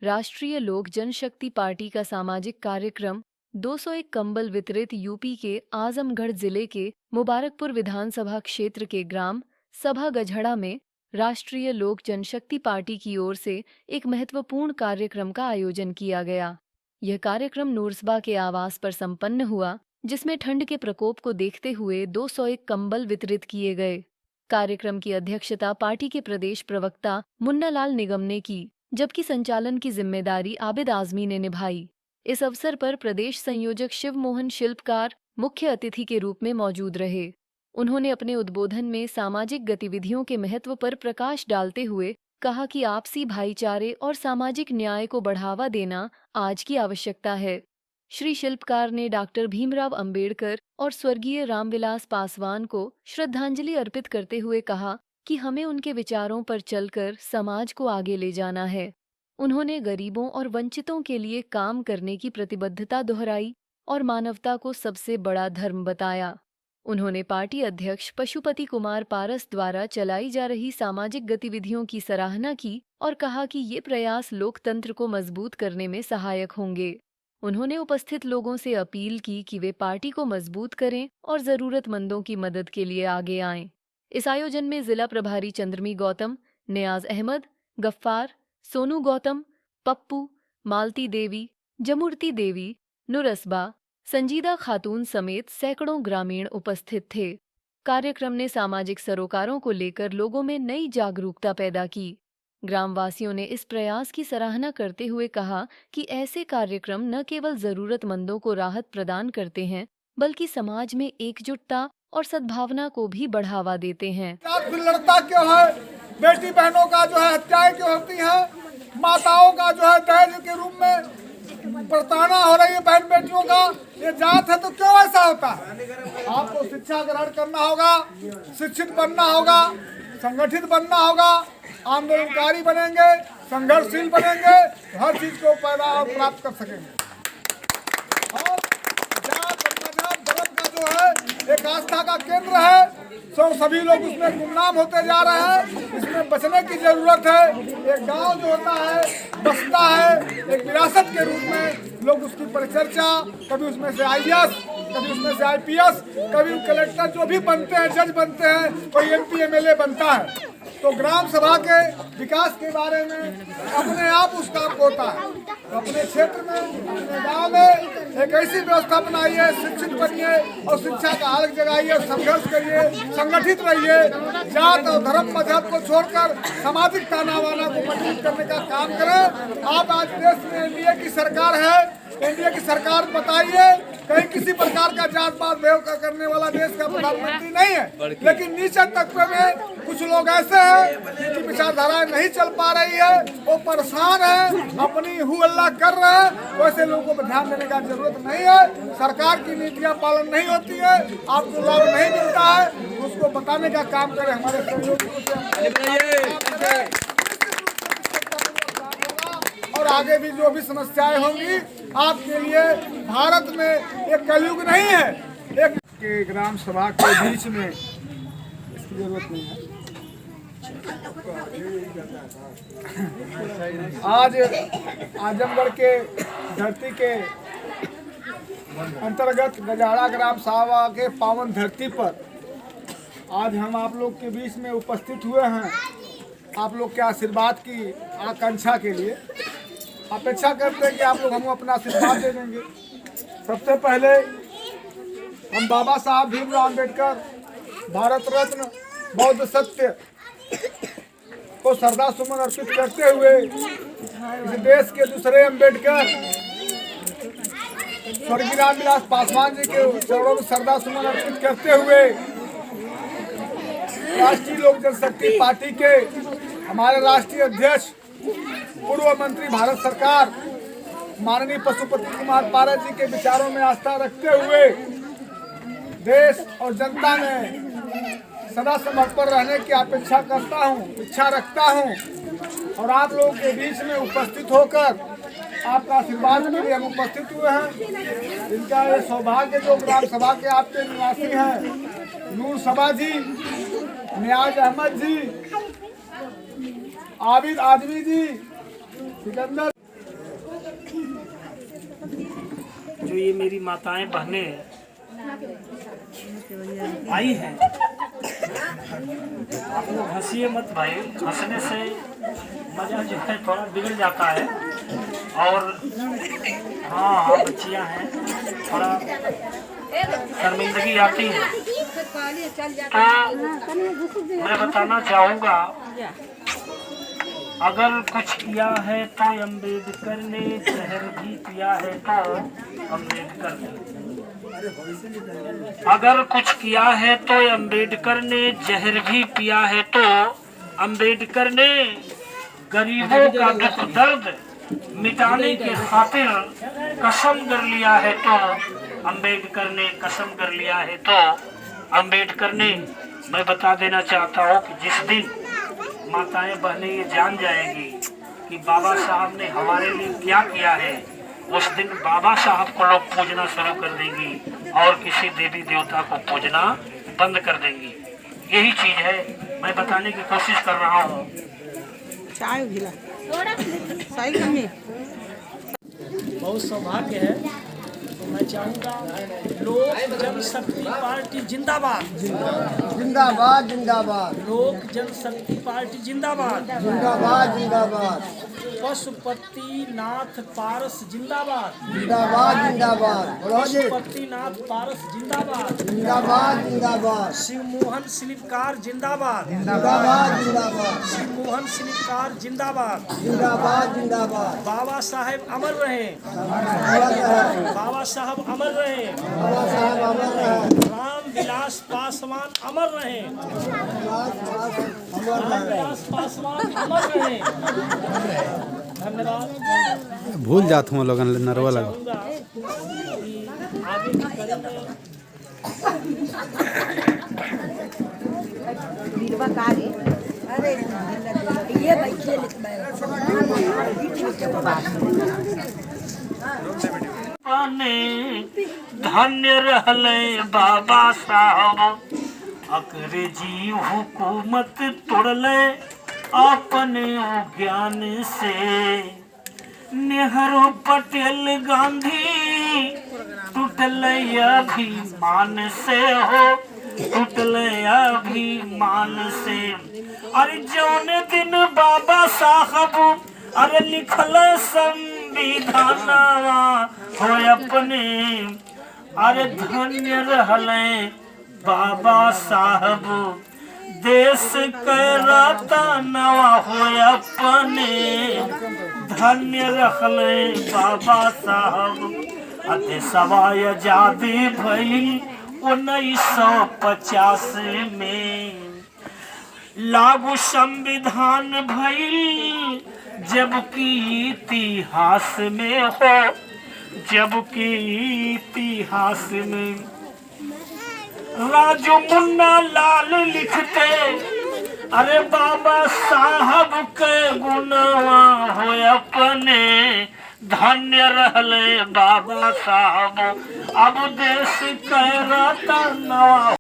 राष्ट्रीय लोक जनशक्ति पार्टी का सामाजिक कार्यक्रम 201 कंबल वितरित यूपी के आजमगढ़ जिले के मुबारकपुर विधानसभा क्षेत्र के ग्राम सभा गझड़ा में राष्ट्रीय लोक जनशक्ति पार्टी की ओर से एक महत्वपूर्ण कार्यक्रम का आयोजन किया गया। यह कार्यक्रम नूरसबा के आवास पर संपन्न हुआ, जिसमें ठंड के प्रकोप को देखते हुए 201 कंबल वितरित किए गए। कार्यक्रम की अध्यक्षता पार्टी के प्रदेश प्रवक्ता मुन्नालाल निगम ने की, जबकि संचालन की जिम्मेदारी आबिद आजमी ने निभाई। इस अवसर पर प्रदेश संयोजक शिव मोहन शिल्पकार मुख्य अतिथि के रूप में मौजूद रहे। उन्होंने अपने उद्बोधन में सामाजिक गतिविधियों के महत्व पर प्रकाश डालते हुए कहा कि आपसी भाईचारे और सामाजिक न्याय को बढ़ावा देना आज की आवश्यकता है। श्री शिल्पकार ने डॉक्टर भीमराव अंबेडकर और स्वर्गीय रामविलास पासवान को श्रद्धांजलि अर्पित करते हुए कहा कि हमें उनके विचारों पर चलकर समाज को आगे ले जाना है। उन्होंने गरीबों और वंचितों के लिए काम करने की प्रतिबद्धता दोहराई और मानवता को सबसे बड़ा धर्म बताया। उन्होंने पार्टी अध्यक्ष पशुपति कुमार पारस द्वारा चलाई जा रही सामाजिक गतिविधियों की सराहना की और कहा कि ये प्रयास लोकतंत्र को मजबूत करने में सहायक होंगे। उन्होंने उपस्थित लोगों से अपील की कि वे पार्टी को मजबूत करें और जरूरतमंदों की मदद के लिए आगे आएं। इस आयोजन में जिला प्रभारी चंद्रमी गौतम, नियाज अहमद, गफ्फार, सोनू गौतम, पप्पू, मालती देवी, जमुर्ती देवी, नुरसबा, संजीदा खातून समेत सैकड़ों ग्रामीण उपस्थित थे। कार्यक्रम ने सामाजिक सरोकारों को लेकर लोगों में नई जागरूकता पैदा की। ग्रामवासियों ने इस प्रयास की सराहना करते हुए कहा कि ऐसे कार्यक्रम न केवल जरूरतमंदों को राहत प्रदान करते हैं, बल्कि समाज में एकजुटता और सद्भावना को भी बढ़ावा देते हैं। लड़ता क्यों है? बेटी बहनों का जो है हत्याएं क्यों होती हैं? माताओं का जो है दहेज के रूप में प्रताड़ना हो रही है बहन बेटियों का। ये जात है तो क्यों ऐसा होता है? आपको शिक्षा ग्रहण करना होगा, शिक्षित बनना होगा, संगठित बनना होगा, आंदोलनकारी बनेंगे, संघर्षशील बनेंगे, हर चीज को पैदा और प्राप्त कर सकेंगे। और जात मजहब धर्म का जो है एक आस्था का केंद्र है, तो सभी लोग उसमें गुमनाम होते जा रहे हैं। इसमें बचने की जरूरत है। एक गांव जो होता है बसता है एक विरासत के रूप में, लोग उसकी परिचर्चा, कभी उसमें से आईएएस, कभी उसमें से आईपीएस, कभी कलेक्टर जो भी बनते हैं, जज बनते हैं, कोई एमपी एमएलए बनता है। तो ग्राम सभा के विकास के बारे में अपने आप उस काम को होता है। तो अपने क्षेत्र में, अपने गांव में एक ऐसी व्यवस्था बनाइए, शिक्षित बनिए और शिक्षा का आलोक जगाइए, संघर्ष करिए, संगठित रहिए। जात और धर्म मजहब को छोड़कर सामाजिक तानावाना को मजबूत करने का काम करें। आप आज देश में एनडीए की सरकार है, एनडीए की सरकार बताइए कहीं किसी प्रकार का जात पात भेद करने वाला देश का प्रधानमंत्री नहीं है। लेकिन नीचे तबके में कुछ लोग ऐसे हैं जिनकी विचारधाराएं नहीं चल पा रही है, वो परेशान है, अपनी हु अल्लाह कर रहे हैं। वैसे लोगों को ध्यान देने का जरूरत नहीं है। सरकार की नीतियां पालन नहीं होती है, आपको लाभ नहीं मिलता है, उसको बताने का काम करें। हमारे सहयोगियों से और आगे भी जो भी समस्याएं होंगी आपके लिए, भारत में एक कलयुग नहीं है, एक के ग्राम सभा के बीच में इसकी जरूरत नहीं है। आज आजमगढ़ के धरती के अंतर्गत गजाड़ा ग्राम सभा के पावन धरती पर आज हम आप लोग के बीच में उपस्थित हुए हैं। आप लोग के आशीर्वाद की आकांक्षा के लिए अपेक्षा करते हैं कि आप लोग हमको अपना आशीर्वाद दे देंगे। सबसे पहले हम बाबा साहब भीमराव अंबेडकर, भारत रत्न बौद्ध सत्य को श्रद्धा सुमन अर्पित करते हुए इस देश के दूसरे अंबेडकर स्वर्गीय रामविलास पासवान जी के चरणों में श्रद्धा सुमन अर्पित करते हुए राष्ट्रीय लोक जनशक्ति पार्टी के हमारे राष्ट्रीय अध्यक्ष पूर्व मंत्री भारत सरकार माननीय पशुपति कुमार पारस जी के विचारों में आस्था रखते हुए देश और जनता में सदा समर्पण रहने की अपेक्षा करता हूँ, इच्छा रखता हूँ। और आप लोगों के बीच में उपस्थित होकर आपका आशीर्वाद के लिए हम उपस्थित हुए हैं। इनका ये सौभाग्य जो ग्राम सभा के आपके निवासी हैं, नूरसबा जी, नियाज अहमद जी, आबिद आजमी जी, सिकंदर जो ये मेरी माताएं बहनें आई हैं, आप लोग हंसिए मत भाई, हंसने से मजा जो है थोड़ा बिगड़ जाता है। और हाँ बच्चियां हैं, थोड़ा शर्मिंदगी आती है। तो मैं बताना चाहूँगा, अगर कुछ किया है तो अम्बेडकर ने, जहर भी पिया है तो अम्बेडकर ने। अगर कुछ किया है तो अम्बेडकर ने, जहर भी पिया है तो अम्बेडकर ने। गरीबों का दुख दर्द मिटाने के खातिर कसम कर लिया है तो अम्बेडकर ने, कसम कर लिया है तो अम्बेडकर ने। मैं बता देना चाहता हूँ कि जिस दिन माताएं बहनें ये जान जाएंगी कि बाबा साहब ने हमारे लिए क्या किया है, उस दिन बाबा साहब को लोग पूजना शुरू कर देंगी और किसी देवी देवता को पूजना बंद कर देंगी। यही चीज है मैं बताने की कोशिश कर रहा हूँ। चाय भिला सही कमी बहुत सौभाग्य है। तो मैं चाहूँगा लोक जनशक्ति पार्टी जिंदाबाद, जिंदाबाद जिंदाबाद लोक जनशक्ति पार्टी जिंदाबाद, जिंदाबाद जिंदाबाद पशुपति नाथ पारस जिंदाबाद, जिंदाबाद जिंदाबाद पशुपति नाथ पारस जिंदाबाद, जिंदाबाद जिंदाबाद शिव मोहन शिल्पकार जिंदाबाद, जिंदाबाद जिंदाबाद शिव मोहन शिल्पकार जिंदाबाद। जिंदाबाद जिंदाबाद बाबा साहेब अमर रहे, बाबा साहब अमर रहे, बाबा साहब अमर रहे, राम विलास पासवान अमर रहे, राम विलास पासवान अमर रहे। धन्यवाद। भूल जात हूँ लोगन नरवा लगा। चाहूँगा कि आगे की कड़ी में धन्य रहले बाबा साहब, अंग्रेजी हुकूमत तोड़ले अपने ज्ञान से। नेहरू पटेल गांधी टूटले अभिमान से हो, टूटले अभिमान से। अरे जौन दिन बाबा साहब अरे लिखल संविधान हो अपने, अरे धन्य रहले बाबा साहब, देश के रतनवा हो अपने। धन्य रखले बाबा साहब। देशवा आजादी भइल 1950 में, लागू संविधान भइल जबकि इतिहास में हो, जबकि इतिहास में राजू मुन्ना लाल लिखते अरे बाबा साहब के गुणवा हो अपने। धन्य रहले बाबा साहब, अब देश के रतनवा